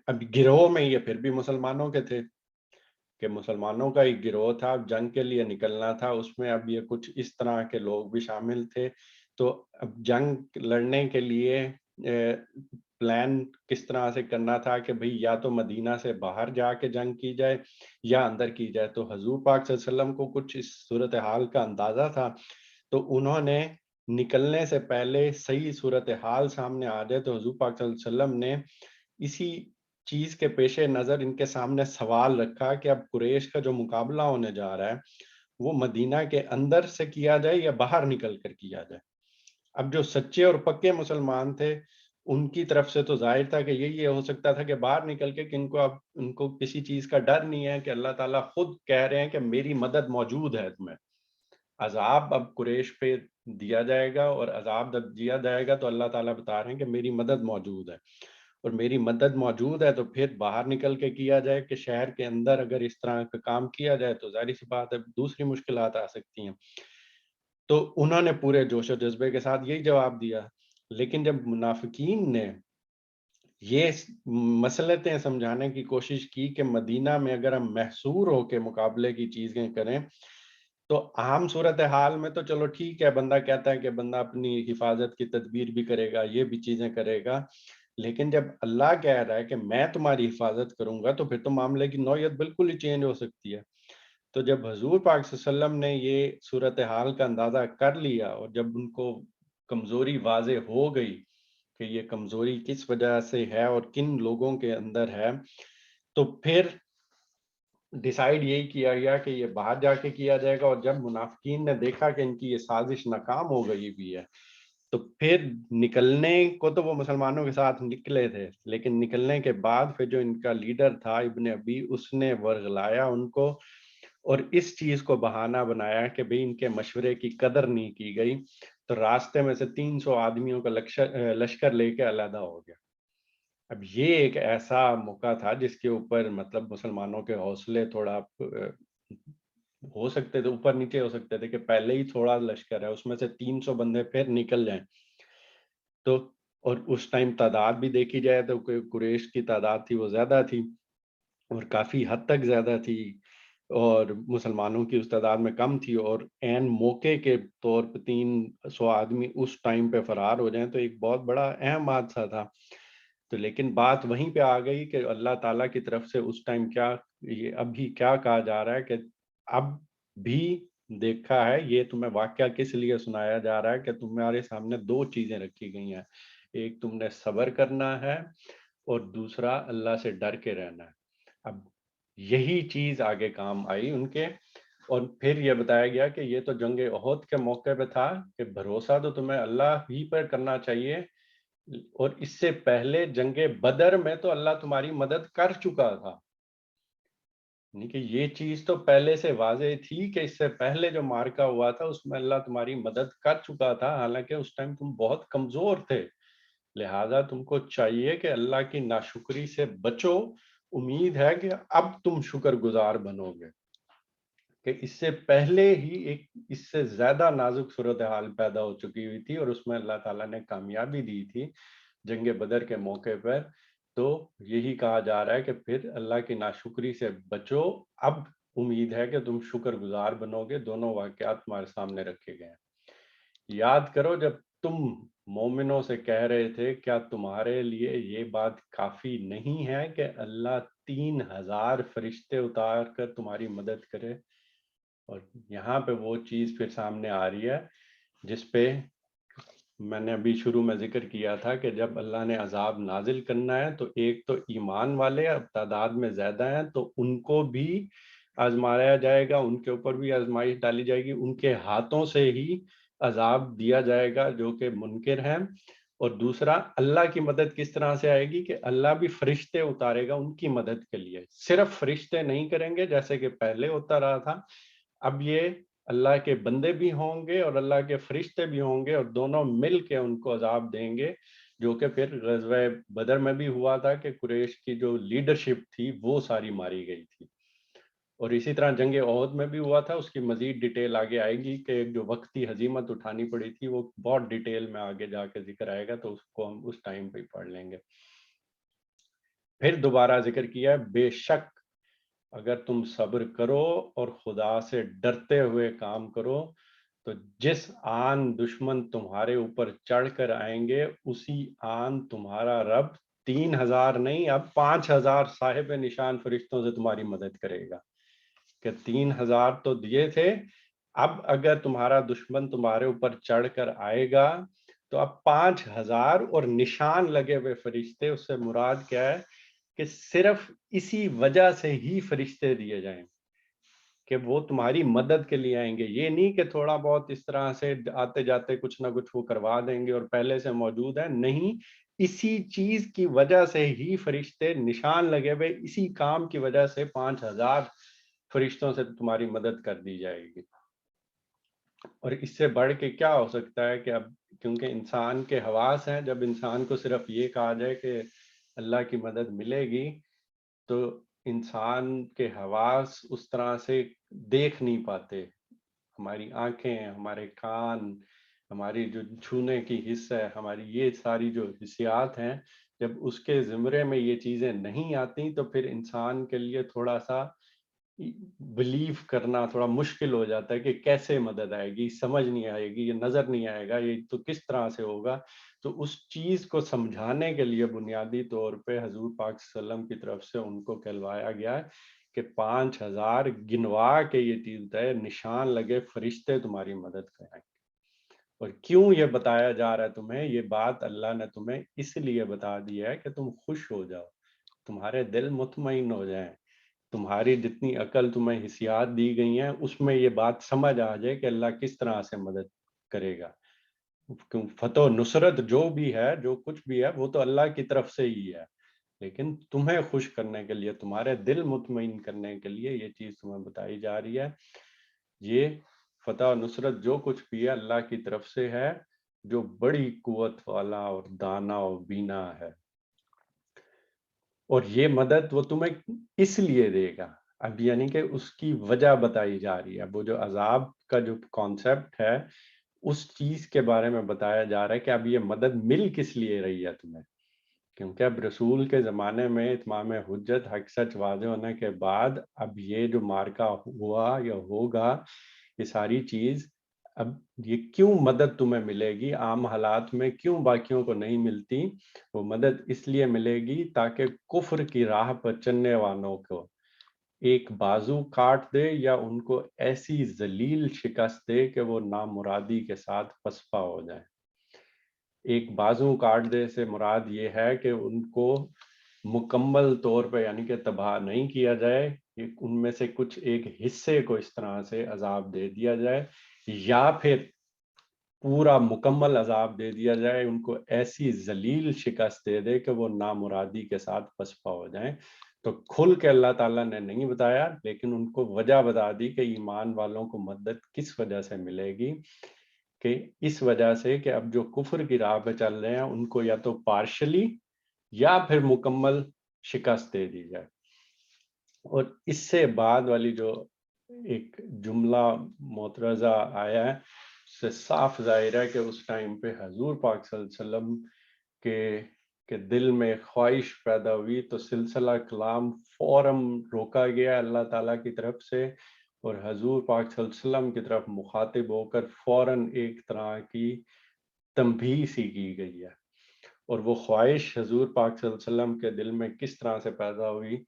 S1: اب گروہ میں یہ پھر بھی مسلمانوں کے تھے کہ مسلمانوں کا ایک گروہ تھا، اب جنگ کے لیے نکلنا تھا، اس میں اب یہ کچھ اس طرح کے لوگ بھی شامل تھے۔ تو اب جنگ لڑنے کے لیے پلان کس طرح سے کرنا تھا کہ بھئی یا تو مدینہ سے باہر جا کے جنگ کی جائے یا اندر کی جائے۔ تو حضور پاک صلی اللہ علیہ وسلم کو کچھ اس صورتحال کا اندازہ تھا، تو انہوں نے نکلنے سے پہلے صحیح صورتحال سامنے آ جائے تو حضور پاک صلی اللہ علیہ وسلم نے اسی چیز کے پیش نظر ان کے سامنے سوال رکھا کہ اب قریش کا جو مقابلہ ہونے جا رہا ہے وہ مدینہ کے اندر سے کیا جائے یا باہر نکل کر کیا جائے. اب جو سچے اور پکے مسلمان تھے ان کی طرف سے تو ظاہر تھا کہ یہ ہو سکتا تھا کہ باہر نکل کے کہ ان کو کسی چیز کا ڈر نہیں ہے کہ اللہ تعالیٰ خود کہہ رہے ہیں کہ میری مدد موجود ہے تمہیں. عذاب اب قریش پہ دیا جائے گا اور عذاب جب دیا جائے گا تو اللہ تعالیٰ بتا رہے ہیں کہ میری مدد موجود ہے اور میری مدد موجود ہے تو پھر باہر نکل کے کیا جائے کہ شہر کے اندر اگر اس طرح کا کام کیا جائے تو ظاہر سی بات ہے دوسری مشکلات آ سکتی ہیں. تو انہوں نے پورے جوش و جذبے کے ساتھ یہی جواب دیا. لیکن جب منافقین نے یہ مصلحتیں سمجھانے کی کوشش کی کہ مدینہ میں اگر ہم محصور ہو کے مقابلے کی چیزیں کریں تو عام صورتحال میں تو چلو ٹھیک ہے بندہ کہتا ہے کہ بندہ اپنی حفاظت کی تدبیر بھی کرے گا یہ بھی چیزیں کرے گا, لیکن جب اللہ کہہ رہا ہے کہ میں تمہاری حفاظت کروں گا تو پھر تو معاملے کی نوعیت بالکل ہی چینج ہو سکتی ہے. تو جب حضور پاک صلی اللہ علیہ وسلم نے یہ صورتحال کا اندازہ کر لیا اور جب ان کو کمزوری واضح ہو گئی کہ یہ کمزوری کس وجہ سے ہے اور کن لوگوں کے اندر ہے, تو پھر ڈیسائیڈ یہی کیا گیا کہ یہ باہر جا کے کیا جائے گا. اور جب منافقین نے دیکھا کہ ان کی یہ سازش ناکام ہو گئی بھی ہے تو پھر نکلنے کو تو وہ مسلمانوں کے ساتھ نکلے تھے, لیکن نکلنے کے بعد پھر جو ان کا لیڈر تھا ابن ابی اس نے ورغلایا ان کو اور اس چیز کو بہانہ بنایا کہ بھئی ان کے مشورے کی قدر نہیں کی گئی, تو راستے میں سے 300 آدمیوں کا لشکر لے کے علیحدہ ہو گیا. اب یہ ایک ایسا موقع تھا جس کے اوپر مطلب مسلمانوں کے حوصلے تھوڑا ہو سکتے تھے اوپر نیچے ہو سکتے تھے کہ پہلے ہی تھوڑا لشکر ہے اس میں سے 300 بندے پھر نکل جائیں تو, اور اس ٹائم تعداد بھی دیکھی جائے تو قریش کی تعداد تھی وہ زیادہ تھی اور کافی حد تک زیادہ تھی اور مسلمانوں کی اس تعداد میں کم تھی, اور عین موقع کے طور پہ 300 آدمی اس ٹائم پہ فرار ہو جائیں تو ایک بہت بڑا اہم حادثہ تھا. تو لیکن بات وہیں پہ آ گئی کہ اللہ تعالیٰ کی طرف سے اس ٹائم کیا یہ ابھی کیا کہا جا رہا ہے کہ اب بھی دیکھا ہے, یہ تمہیں واقعہ کس لیے سنایا جا رہا ہے کہ تمہارے سامنے 2 چیزیں رکھی گئی ہیں, ایک تم نے صبر کرنا ہے اور دوسرا اللہ سے ڈر کے رہنا ہے. اب یہی چیز آگے کام آئی ان کے, اور پھر یہ بتایا گیا کہ یہ تو جنگ احد کے موقع پہ تھا کہ بھروسہ تو تمہیں اللہ ہی پر کرنا چاہیے, اور اس سے پہلے جنگ بدر میں تو اللہ تمہاری مدد کر چکا تھا. یعنی کہ یہ چیز تو پہلے سے واضح تھی کہ اس سے پہلے جو مارکا ہوا تھا اس میں اللہ تمہاری مدد کر چکا تھا, حالانکہ اس ٹائم تم بہت کمزور تھے, لہذا تم کو چاہیے کہ اللہ کی ناشکری سے بچو. امید ہے کہ اب تم شکر گزار بنو گے, کہ اس سے پہلے ہی ایک اس سے زیادہ نازک صورتحال پیدا ہو چکی ہوئی تھی اور اس میں اللہ تعالیٰ نے کامیابی دی تھی جنگ بدر کے موقع پر. تو یہی کہا جا رہا ہے کہ پھر اللہ کی ناشکری سے بچو, اب امید ہے کہ تم شکر گزار بنو گے. دونوں واقعات تمہارے سامنے رکھے گئے ہیں. یاد کرو جب تم مومنوں سے کہہ رہے تھے کیا تمہارے لیے یہ بات کافی نہیں ہے کہ اللہ 3000 فرشتے اتار کر تمہاری مدد کرے, اور یہاں پہ وہ چیز پھر سامنے آ رہی ہے جس پہ میں نے ابھی شروع میں ذکر کیا تھا کہ جب اللہ نے عذاب نازل کرنا ہے تو ایک تو ایمان والے اب تعداد میں زیادہ ہیں تو ان کو بھی آزمایا جائے گا, ان کے اوپر بھی آزمائش ڈالی جائے گی, ان کے ہاتھوں سے ہی عذاب دیا جائے گا جو کہ منکر ہیں. اور دوسرا اللہ کی مدد کس طرح سے آئے گی کہ اللہ بھی فرشتے اتارے گا ان کی مدد کے لیے, صرف فرشتے نہیں کریں گے جیسے کہ پہلے ہوتا رہا تھا, اب یہ اللہ کے بندے بھی ہوں گے اور اللہ کے فرشتے بھی ہوں گے اور دونوں مل کے ان کو عذاب دیں گے, جو کہ پھر غزوہ بدر میں بھی ہوا تھا کہ قریش کی جو لیڈرشپ تھی وہ ساری ماری گئی تھی. اور اسی طرح جنگ احد میں بھی ہوا تھا, اس کی مزید ڈیٹیل آگے آئے گی کہ جو وقتی ہزیمت اٹھانی پڑی تھی وہ بہت ڈیٹیل میں آگے جا کے ذکر آئے گا, تو اس کو ہم اس ٹائم پہ پڑھ لیں گے. پھر دوبارہ ذکر کیا ہے بے شک اگر تم صبر کرو اور خدا سے ڈرتے ہوئے کام کرو تو جس آن دشمن تمہارے اوپر چڑھ کر آئیں گے اسی آن تمہارا رب 3000 نہیں اب 5000 صاحب نشان فرشتوں سے تمہاری مدد کرے گا. کہ 3000 تو دیے تھے, اب اگر تمہارا دشمن تمہارے اوپر چڑھ کر آئے گا تو اب 5000 اور نشان لگے ہوئے فرشتے، اس سے مراد کیا ہے کہ صرف اسی وجہ سے ہی فرشتے دیے جائیں کہ وہ تمہاری مدد کے لیے آئیں گے. یہ نہیں کہ تھوڑا بہت اس طرح سے آتے جاتے کچھ نہ کچھ وہ کروا دیں گے اور پہلے سے موجود ہے، نہیں، اسی چیز کی وجہ سے ہی فرشتے نشان لگے ہوئے، اسی کام کی وجہ سے 5000 فرشتوں سے تمہاری مدد کر دی جائے گی. اور اس سے بڑھ کے کیا ہو سکتا ہے کہ اب کیونکہ انسان کے حواس ہیں، جب انسان کو صرف یہ کہا جائے کہ اللہ کی مدد ملے گی تو انسان کے حواس اس طرح سے دیکھ نہیں پاتے. ہماری آنکھیں، ہمارے کان، ہماری جو چھونے کی حص ہے، ہماری یہ ساری جو حسیات ہیں، جب اس کے زمرے میں یہ چیزیں نہیں آتی تو پھر انسان کے لیے تھوڑا سا بلیو کرنا تھوڑا مشکل ہو جاتا ہے کہ کیسے مدد آئے گی، سمجھ نہیں آئے گی، یہ نظر نہیں آئے گا، یہ تو کس طرح سے ہوگا. تو اس چیز کو سمجھانے کے لیے بنیادی طور پہ حضور پاک صلی اللہ علیہ وسلم کی طرف سے ان کو کہلوایا گیا کہ 5000 گنوا کے یہ چیز ہے، نشان لگے فرشتے تمہاری مدد کریں گے. اور کیوں یہ بتایا جا رہا ہے تمہیں؟ یہ بات اللہ نے تمہیں اس لیے بتا دی ہے کہ تم خوش ہو جاؤ، تمہارے دل مطمئن ہو جائیں، تمہاری جتنی عقل تمہیں حسیات دی گئی ہیں اس میں یہ بات سمجھ آ جائے کہ اللہ کس طرح سے مدد کرے گا. فتح و نصرت جو بھی ہے، جو کچھ بھی ہے، وہ تو اللہ کی طرف سے ہی ہے، لیکن تمہیں خوش کرنے کے لیے، تمہارے دل مطمئن کرنے کے لیے یہ چیز تمہیں بتائی جا رہی ہے. یہ فتح و نصرت جو کچھ بھی ہے اللہ کی طرف سے ہے، جو بڑی قوت والا اور دانا اور بینا ہے. اور یہ مدد وہ تمہیں اس لیے دے گا. اب یعنی کہ اس کی وجہ بتائی جا رہی ہے. وہ جو عذاب کا جو کانسیپٹ ہے اس چیز کے بارے میں بتایا جا رہا ہے کہ اب یہ مدد مل کس لیے رہی ہے تمہیں. کیونکہ اب رسول کے زمانے میں اتمام حجت، حق سچ واضح ہونے کے بعد اب یہ جو مارکا ہوا یا ہوگا، یہ ساری چیز، اب یہ کیوں مدد تمہیں ملے گی عام حالات میں، کیوں باقیوں کو نہیں ملتی؟ وہ مدد اس لیے ملے گی تاکہ کفر کی راہ پر چلنے والوں کو ایک بازو کاٹ دے یا ان کو ایسی ذلیل شکست دے کہ وہ نامرادی کے ساتھ پسپا ہو جائے. ایک بازو کاٹ دے سے مراد یہ ہے کہ ان کو مکمل طور پہ یعنی کہ تباہ نہیں کیا جائے، ان میں سے کچھ ایک حصے کو اس طرح سے عذاب دے دیا جائے، یا پھر پورا مکمل عذاب دے دیا جائے، ان کو ایسی ذلیل شکست دے دے کہ وہ نامرادی کے ساتھ پسپا ہو جائیں. تو کھل کے اللہ تعالیٰ نے نہیں بتایا، لیکن ان کو وجہ بتا دی کہ ایمان والوں کو مدد کس وجہ سے ملے گی، کہ اس وجہ سے کہ اب جو کفر کی راہ پہ چل رہے ہیں ان کو یا تو پارشلی یا پھر مکمل شکست دے دی جائے. اور اس سے بعد والی جو ایک جملہ معترضہ آیا ہے اس سے صاف ظاہر ہے کہ اس ٹائم پہ حضور پاک صلی اللہ علیہ وسلم کے دل میں خواہش پیدا ہوئی تو سلسلہ کلام فوراً روکا گیا اللہ تعالیٰ کی طرف سے، اور حضور پاک صلی اللہ علیہ وسلم کی طرف مخاطب ہو کر فوراً ایک طرح کی تنبیہ سی کی گئی ہے. اور وہ خواہش حضور پاک صلی اللہ علیہ وسلم کے دل میں کس طرح سے پیدا ہوئی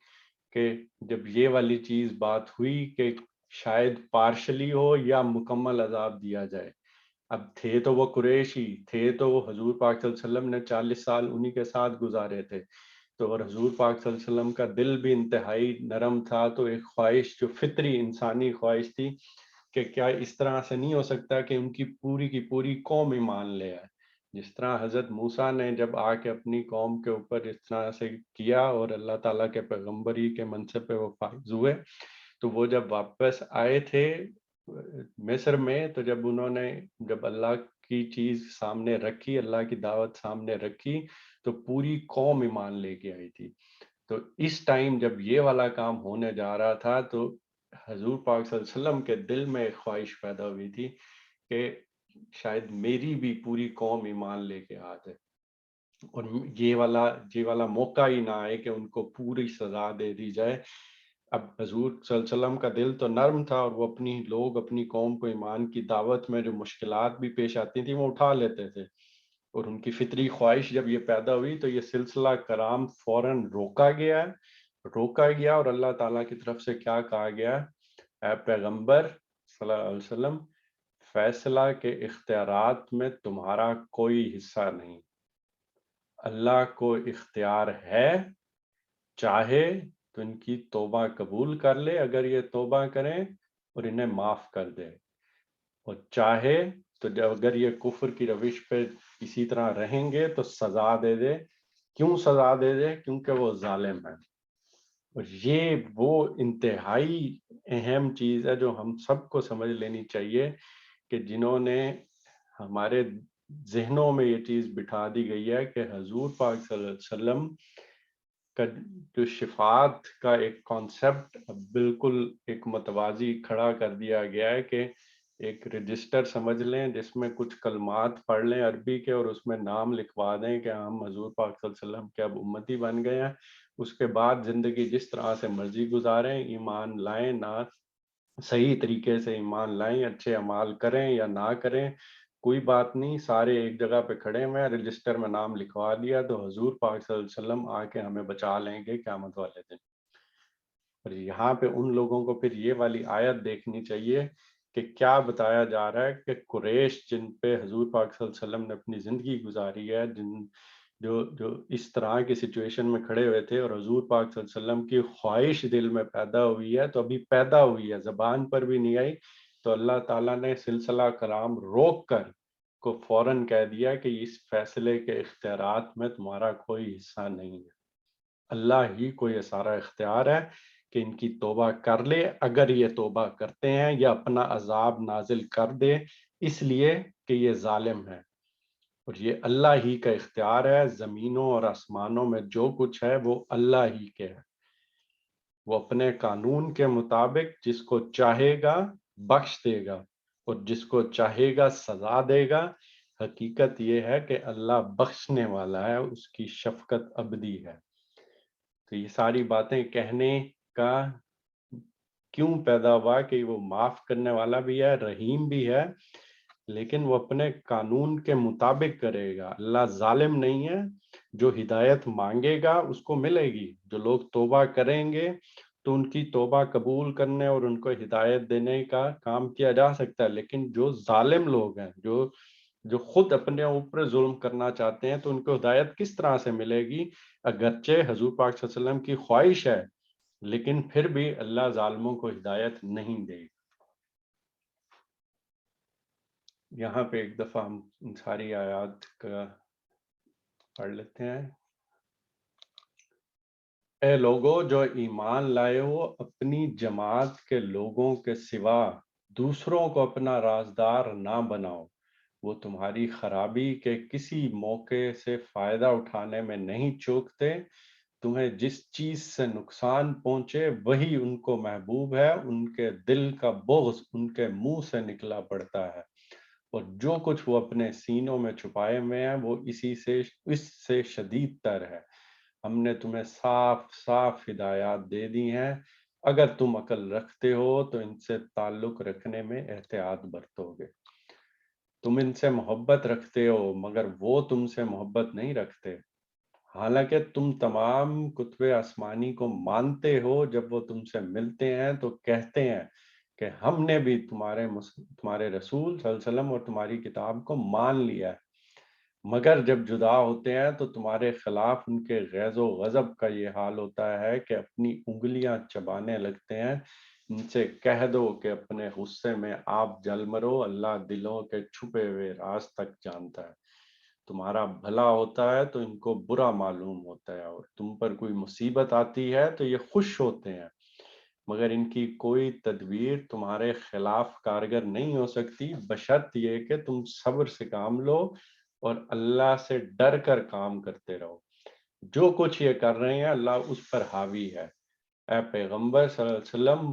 S1: کہ جب یہ والی چیز بات ہوئی کہ شاید پارشلی ہو یا مکمل عذاب دیا جائے. اب تھے تو وہ قریشی، تھے تو وہ حضور پاک صلی اللہ علیہ وسلم نے 40 سال انہی کے ساتھ گزارے تھے، تو اور حضور پاک صلی اللہ علیہ وسلم کا دل بھی انتہائی نرم تھا، تو ایک خواہش جو فطری انسانی خواہش تھی کہ کیا اس طرح سے نہیں ہو سکتا کہ ان کی پوری قوم ایمان لے آئے. جس طرح حضرت موسیٰ نے جب آ کے اپنی قوم کے اوپر اس طرح سے کیا اور اللہ تعالیٰ کے پیغمبری کے منصب پہ وہ فائز ہوئے، تو وہ جب واپس آئے تھے مصر میں، تو جب اللہ کی چیز سامنے رکھی، اللہ کی دعوت سامنے رکھی، تو پوری قوم ایمان لے کے آئی تھی. تو اس ٹائم جب یہ والا کام ہونے جا رہا تھا تو حضور پاک صلی اللہ علیہ وسلم کے دل میں ایک خواہش پیدا ہوئی تھی کہ شاید میری بھی پوری قوم ایمان لے کے آ جائے اور یہ والا موقع ہی نہ آئے کہ ان کو پوری سزا دے دی جائے. اب حضور صلی اللہ علیہ وسلم کا دل تو نرم تھا اور وہ اپنی قوم کو ایمان کی دعوت میں جو مشکلات بھی پیش آتی تھیں وہ اٹھا لیتے تھے، اور ان کی فطری خواہش جب یہ پیدا ہوئی تو یہ سلسلہ کرام فوراً روکا گیا اور اللہ تعالیٰ کی طرف سے کیا کہا گیا؟ اے پیغمبر، صلی اللہ علیہ وسلم فیصلہ کے اختیارات میں تمہارا کوئی حصہ نہیں، اللہ کو اختیار ہے، چاہے تو ان کی توبہ قبول کر لے اگر یہ توبہ کریں اور انہیں معاف کر دے، اور چاہے تو اگر یہ کفر کی روش پہ اسی طرح رہیں گے تو سزا دے دے۔ کیوں سزا دے دے؟ کیونکہ وہ ظالم ہے۔ اور یہ وہ انتہائی اہم چیز ہے جو ہم سب کو سمجھ لینی چاہیے، کہ جنہوں نے ہمارے ذہنوں میں یہ چیز بٹھا دی گئی ہے کہ حضور پاک صلی اللہ علیہ وسلم کا جو شفاعت کا ایک کانسیپٹ بالکل ایک متوازی کھڑا کر دیا گیا ہے، کہ ایک رجسٹر سمجھ لیں جس میں کچھ کلمات پڑھ لیں عربی کے اور اس میں نام لکھوا دیں کہ ہم حضور پاک صلی اللہ علیہ وسلم کے اب امتی بن گئے ہیں، اس کے بعد زندگی جس طرح سے مرضی گزاریں، ایمان لائیں نہ صحیح طریقے سے ایمان لائیں، اچھے اعمال کریں یا نہ کریں، کوئی بات نہیں، سارے ایک جگہ پہ کھڑے ہوئے ہیں، رجسٹر میں نام لکھوا دیا تو حضور پاک صلی اللہ علیہ وسلم آ کے ہمیں بچا لیں گے قیامت والے دن۔ اور یہاں پہ ان لوگوں کو پھر یہ والی آیت دیکھنی چاہیے کہ کیا بتایا جا رہا ہے کہ قریش جن پہ حضور پاک صلی اللہ علیہ وسلم نے اپنی زندگی گزاری ہے، جو اس طرح کی سچویشن میں کھڑے ہوئے تھے، اور حضور پاک صلی اللہ علیہ وسلم کی خواہش دل میں پیدا ہوئی ہے، تو ابھی پیدا ہوئی ہے، زبان پر بھی نہیں آئی، تو اللہ تعالیٰ نے سلسلہ کلام روک کر کو فوراً کہہ دیا کہ اس فیصلے کے اختیارات میں تمہارا کوئی حصہ نہیں ہے، اللہ ہی کو یہ سارا اختیار ہے کہ ان کی توبہ کر لے اگر یہ توبہ کرتے ہیں، یا اپنا عذاب نازل کر دے اس لیے کہ یہ ظالم ہے۔ اور یہ اللہ ہی کا اختیار ہے، زمینوں اور آسمانوں میں جو کچھ ہے وہ اللہ ہی کے ہے، وہ اپنے قانون کے مطابق جس کو چاہے گا بخش دے گا اور جس کو چاہے گا سزا دے گا۔ حقیقت یہ ہے کہ اللہ بخشنے والا ہے، اس کی شفقت ابدی ہے۔ تو یہ ساری باتیں کہنے کا کیوں پیدا ہوا کہ وہ معاف کرنے والا بھی ہے، رحیم بھی ہے، لیکن وہ اپنے قانون کے مطابق کرے گا۔ اللہ ظالم نہیں ہے، جو ہدایت مانگے گا اس کو ملے گی، جو لوگ توبہ کریں گے تو ان کی توبہ قبول کرنے اور ان کو ہدایت دینے کا کام کیا جا سکتا ہے، لیکن جو ظالم لوگ ہیں، جو خود اپنے اوپر ظلم کرنا چاہتے ہیں، تو ان کو ہدایت کس طرح سے ملے گی؟ اگرچہ حضور پاک صلی اللہ علیہ وسلم کی خواہش ہے، لیکن پھر بھی اللہ ظالموں کو ہدایت نہیں دے گی۔ یہاں پہ ایک دفعہ ہم ان ساری آیات کا پڑھ لیتے ہیں۔ اے لوگو جو ایمان لائے ہو، اپنی جماعت کے لوگوں کے سوا دوسروں کو اپنا رازدار نہ بناؤ، وہ تمہاری خرابی کے کسی موقع سے فائدہ اٹھانے میں نہیں چوکتے، تمہیں جس چیز سے نقصان پہنچے وہی ان کو محبوب ہے، ان کے دل کا بغض ان کے منہ سے نکلا پڑتا ہے، اور جو کچھ وہ اپنے سینوں میں چھپائے ہوئے ہیں وہ اس سے شدید تر ہے۔ ہم نے تمہیں صاف صاف ہدایات دے دی ہیں، اگر تم عقل رکھتے ہو تو ان سے تعلق رکھنے میں احتیاط برتو گے۔ تم ان سے محبت رکھتے ہو مگر وہ تم سے محبت نہیں رکھتے، حالانکہ تم تمام کتب آسمانی کو مانتے ہو، جب وہ تم سے ملتے ہیں تو کہتے ہیں کہ ہم نے بھی تمہارے رسول صلی اللہ علیہ وسلم اور تمہاری کتاب کو مان لیا ہے، مگر جب جدا ہوتے ہیں تو تمہارے خلاف ان کے غیظ و غضب کا یہ حال ہوتا ہے کہ اپنی انگلیاں چبانے لگتے ہیں۔ ان سے کہہ دو کہ اپنے غصے میں آپ جل مرو، اللہ دلوں کے چھپے ہوئے راز تک جانتا ہے۔ تمہارا بھلا ہوتا ہے تو ان کو برا معلوم ہوتا ہے، اور تم پر کوئی مصیبت آتی ہے تو یہ خوش ہوتے ہیں، مگر ان کی کوئی تدبیر تمہارے خلاف کارگر نہیں ہو سکتی، بشرط یہ کہ تم صبر سے کام لو اور اللہ سے ڈر کر کام کرتے رہو۔ جو کچھ یہ کر رہے ہیں اللہ اس پر حاوی ہے۔ اے پیغمبر صلی اللہ علیہ وسلم،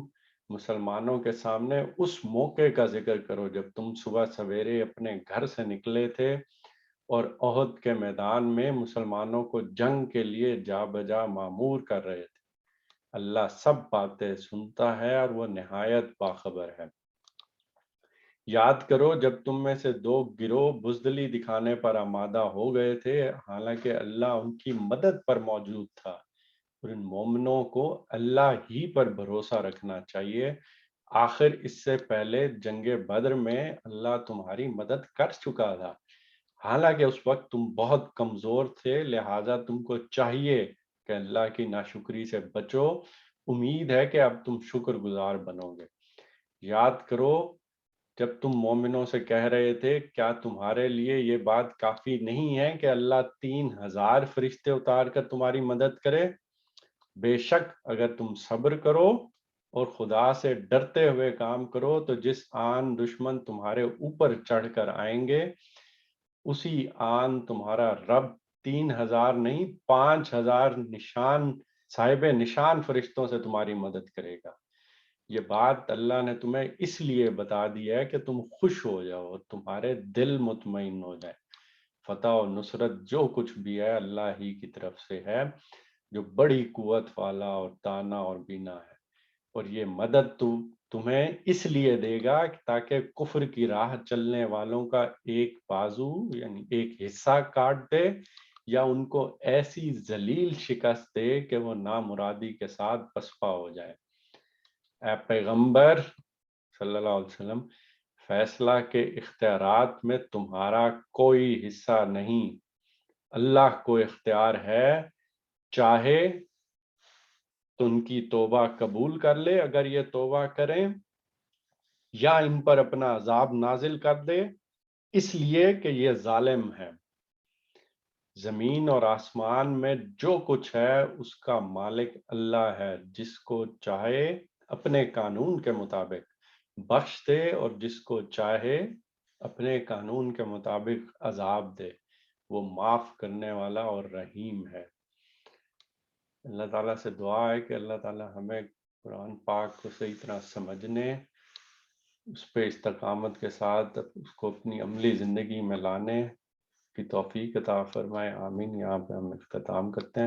S1: مسلمانوں کے سامنے اس موقع کا ذکر کرو جب تم صبح سویرے اپنے گھر سے نکلے تھے اور احد کے میدان میں مسلمانوں کو جنگ کے لیے جا بجا معمور کر رہے تھے۔ اللہ سب باتیں سنتا ہے اور وہ نہایت باخبر ہے۔ یاد کرو جب تم میں سے دو گروہ بزدلی دکھانے پر آمادہ ہو گئے تھے، حالانکہ اللہ ان کی مدد پر موجود تھا، اور ان مومنوں کو اللہ ہی پر بھروسہ رکھنا چاہیے، آخر اس سے پہلے جنگ بدر میں اللہ تمہاری مدد کر چکا تھا، حالانکہ اس وقت تم بہت کمزور تھے، لہٰذا تم کو چاہیے کہ اللہ کی ناشکری سے بچو۔ امید ہے کہ اب تم شکر گزار بنو گے۔ یاد کرو جب تم مومنوں سے کہہ رہے تھے کیا تمہارے لیے یہ بات کافی نہیں ہے کہ اللہ 3000 فرشتے اتار کر تمہاری مدد کرے؟ بے شک اگر تم صبر کرو اور خدا سے ڈرتے ہوئے کام کرو تو جس آن دشمن تمہارے اوپر چڑھ کر آئیں گے اسی آن تمہارا رب 3000 نہیں 5000 صاحب نشان فرشتوں سے تمہاری مدد کرے گا۔ یہ بات اللہ نے تمہیں اس لیے بتا دی ہے کہ تم خوش ہو جاؤ اور تمہارے دل مطمئن ہو جائے۔ فتح و نصرت جو کچھ بھی ہے اللہ ہی کی طرف سے ہے، جو بڑی قوت والا اور دانا اور بینا ہے، اور یہ مدد تمہیں اس لیے دے گا تاکہ کفر کی راہ چلنے والوں کا ایک بازو یعنی ایک حصہ کاٹ دے یا ان کو ایسی ذلیل شکست دے کہ وہ نامرادی کے ساتھ پسپا ہو جائے۔ اے پیغمبر صلی اللہ علیہ وسلم، فیصلہ کے اختیارات میں تمہارا کوئی حصہ نہیں، اللہ کو اختیار ہے، چاہے تو ان کی توبہ قبول کر لے اگر یہ توبہ کریں، یا ان پر اپنا عذاب نازل کر دے اس لیے کہ یہ ظالم ہے۔ زمین اور آسمان میں جو کچھ ہے اس کا مالک اللہ ہے، جس کو چاہے اپنے قانون کے مطابق بخش دے اور جس کو چاہے اپنے قانون کے مطابق عذاب دے، وہ معاف کرنے والا اور رحیم ہے۔ اللہ تعالیٰ سے دعا ہے کہ اللہ تعالیٰ ہمیں قرآن پاک کو صحیح طرح سمجھنے، اس پہ استقامت کے ساتھ اس کو اپنی عملی زندگی میں لانے کی توفیق عطا فرمائے۔ آمین۔ یہاں پہ ہم اختتام کرتے ہیں۔